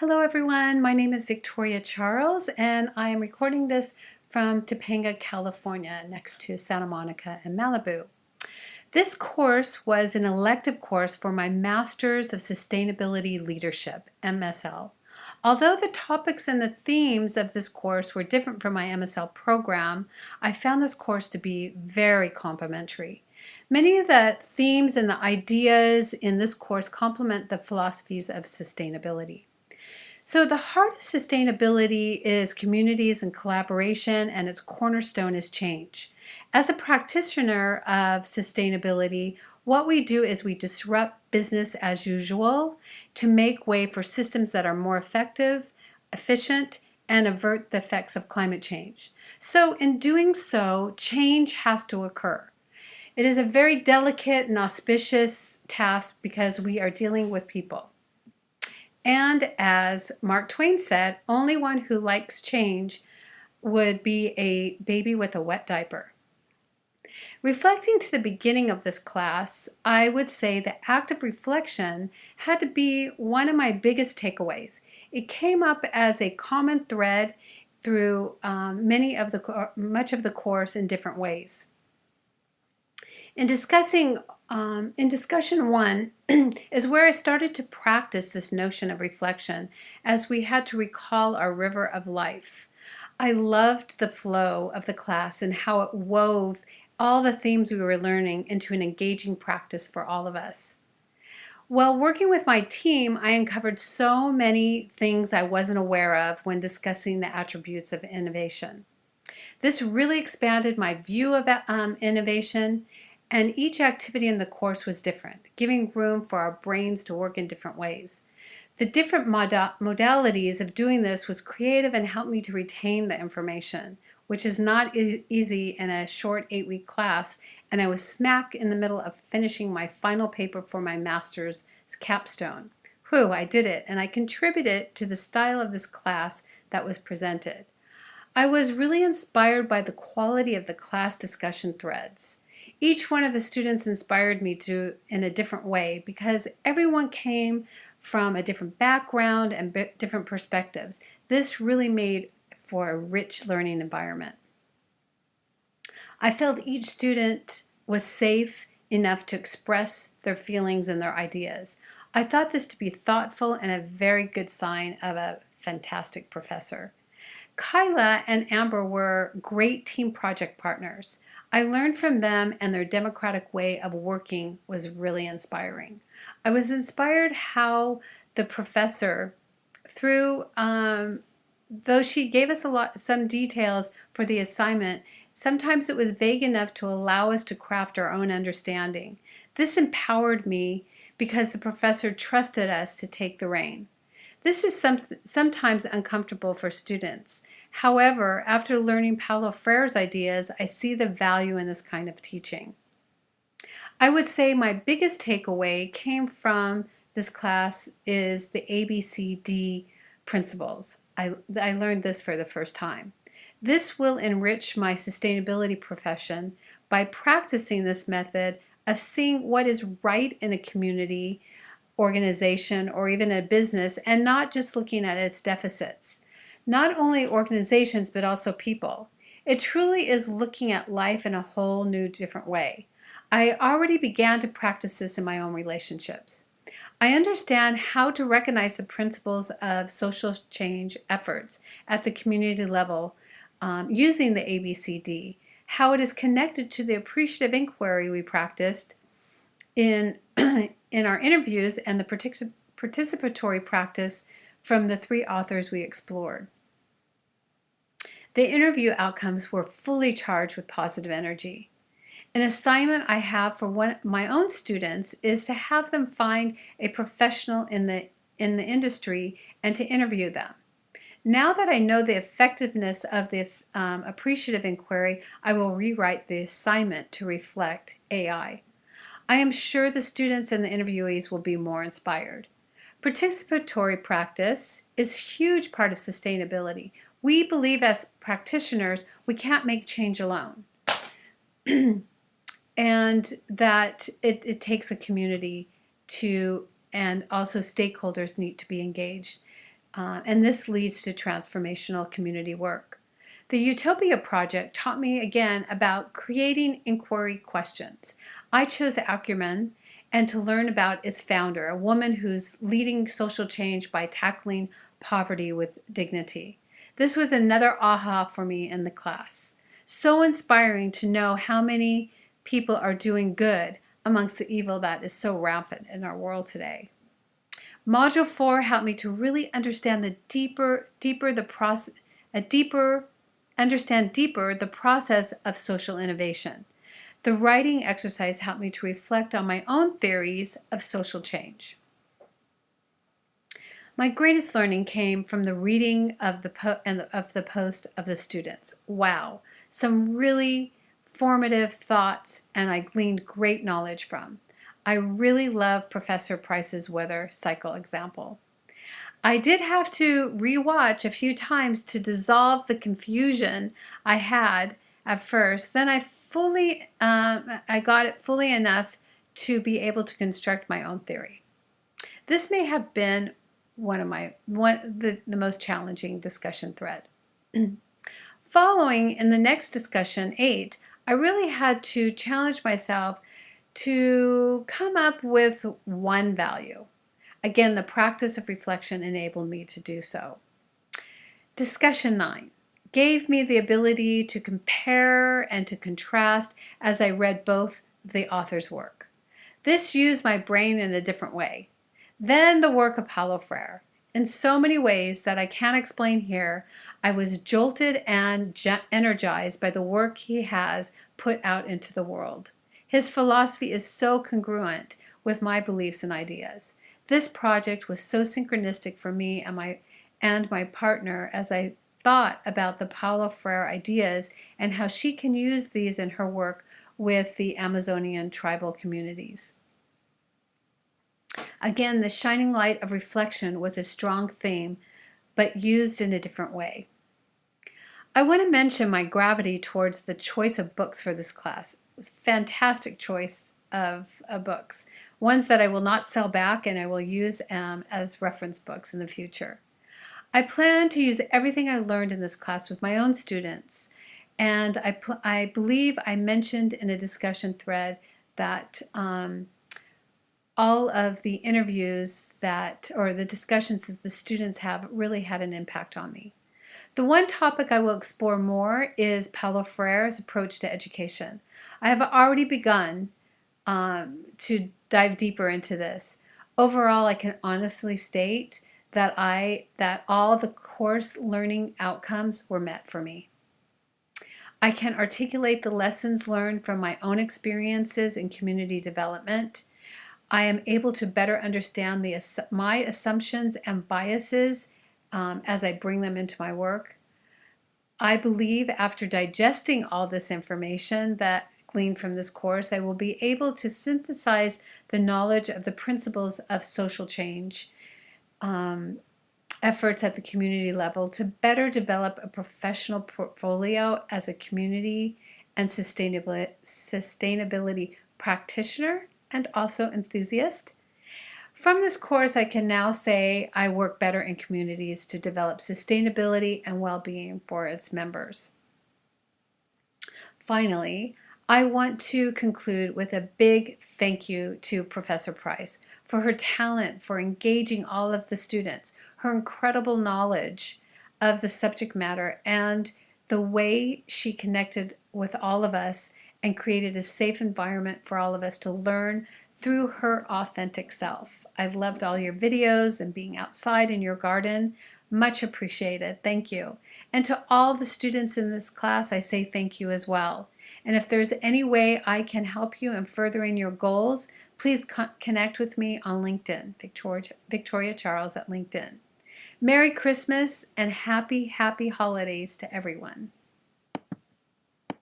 Hello everyone, my name is Victoria Charles and I am recording this from Topanga, California, next to Santa Monica and Malibu. This course was an elective course for my Masters of Sustainability Leadership, MSL. Although the topics and the themes of this course were different from my MSL program, I found this course to be very complementary. Many of the themes and the ideas in this course complement the philosophies of sustainability. So the heart of sustainability is communities and collaboration, and its cornerstone is change. As a practitioner of sustainability, what we do is we disrupt business as usual to make way for systems that are more effective, efficient, and avert the effects of climate change. So in doing so, change has to occur. It is a very delicate and auspicious task because we are dealing with people. And as Mark Twain said, only one who likes change would be a baby with a wet diaper. Reflecting to the beginning of this class, I would say the act of reflection had to be one of my biggest takeaways. It came up as a common thread through much of the course in different ways. In discussion one is where I started to practice this notion of reflection as we had to recall our river of life. I loved the flow of the class and how it wove all the themes we were learning into an engaging practice for all of us. While working with my team, I uncovered so many things I wasn't aware of when discussing the attributes of innovation. This really expanded my view of innovation, and each activity in the course was different, giving room for our brains to work in different ways. The different modalities of doing this was creative and helped me to retain the information, which is not easy in a short 8-week class, and I was smack in the middle of finishing my final paper for my master's capstone. Whew, I did it, and I contributed to the style of this class that was presented. I was really inspired by the quality of the class discussion threads. Each one of the students inspired me in a different way because everyone came from a different background and different perspectives. This really made for a rich learning environment. I felt each student was safe enough to express their feelings and their ideas. I thought this to be thoughtful and a very good sign of a fantastic professor. Kyla and Amber were great team project partners. I learned from them, and their democratic way of working was really inspiring. I was inspired how the professor, though she gave us some details for the assignment, sometimes it was vague enough to allow us to craft our own understanding. This empowered me because the professor trusted us to take the rein. This is sometimes uncomfortable for students. However, after learning Paulo Freire's ideas, I see the value in this kind of teaching. I would say my biggest takeaway came from this class is the ABCD principles. I learned this for the first time. This will enrich my sustainability profession by practicing this method of seeing what is right in a community, organization, or even a business, and not just looking at its deficits. Not only organizations, but also people. It truly is looking at life in a whole new different way. I already began to practice this in my own relationships. I understand how to recognize the principles of social change efforts at the community level using the ABCD, how it is connected to the appreciative inquiry we practiced in our interviews and the participatory practice from the 3 authors we explored. The interview outcomes were fully charged with positive energy. An assignment I have for my own students is to have them find a professional in the industry and to interview them. Now that I know the effectiveness of the appreciative inquiry, I will rewrite the assignment to reflect AI. I am sure the students and the interviewees will be more inspired. Participatory practice is a huge part of sustainability. We believe as practitioners we can't make change alone and that it takes a community and also stakeholders need to be engaged. and this leads to transformational community work. The Utopia Project taught me again about creating inquiry questions. I chose Acumen and to learn about its founder, a woman who's leading social change by tackling poverty with dignity. This was another aha for me in the class. So inspiring to know how many people are doing good amongst the evil that is so rampant in our world today. Module 4 helped me to really understand understand deeper the process of social innovation. The writing exercise helped me to reflect on my own theories of social change. My greatest learning came from the reading of the post of the students. Wow, some really formative thoughts, and I gleaned great knowledge from. I really love Professor Price's weather cycle example. I did have to rewatch a few times to dissolve the confusion I had at first. Then I got it fully enough to be able to construct my own theory. This may have been the most challenging discussion thread. Following in the next discussion, 8, I really had to challenge myself to come up with one value. Again, the practice of reflection enabled me to do so. Discussion 9 gave me the ability to compare and to contrast as I read both the author's work. This used my brain in a different way. Then the work of Paulo Freire. In so many ways that I can't explain here, I was jolted and energized by the work he has put out into the world. His philosophy is so congruent with my beliefs and ideas. This project was so synchronistic for me and my partner as I thought about the Paulo Freire ideas and how she can use these in her work with the Amazonian tribal communities. Again, the shining light of reflection was a strong theme, but used in a different way. I want to mention my gravity towards the choice of books for this class. It was a fantastic choice of books, ones that I will not sell back and I will use as reference books in the future. I plan to use everything I learned in this class with my own students, and I believe I mentioned in a discussion thread that all of the interviews or the discussions that the students have really had an impact on me. The one topic I will explore more is Paulo Freire's approach to education. I have already begun to dive deeper into this. Overall, I can honestly state that all the course learning outcomes were met for me. I can articulate the lessons learned from my own experiences in community development. I am able to better understand my assumptions and biases as I bring them into my work. I believe after digesting all this information that gleaned from this course, I will be able to synthesize the knowledge of the principles of social change efforts at the community level to better develop a professional portfolio as a community and sustainability practitioner and also enthusiast. From this course, I can now say I work better in communities to develop sustainability and well-being for its members. Finally, I want to conclude with a big thank you to Professor Price for her talent for engaging all of the students, her incredible knowledge of the subject matter, and the way she connected with all of us and created a safe environment for all of us to learn through her authentic self. I loved all your videos and being outside in your garden. Much appreciated. Thank you. And to all the students in this class, I say thank you as well. And if there's any way I can help you in furthering your goals, please connect with me on LinkedIn, Victoria Charles at LinkedIn. Merry Christmas and happy holidays to everyone.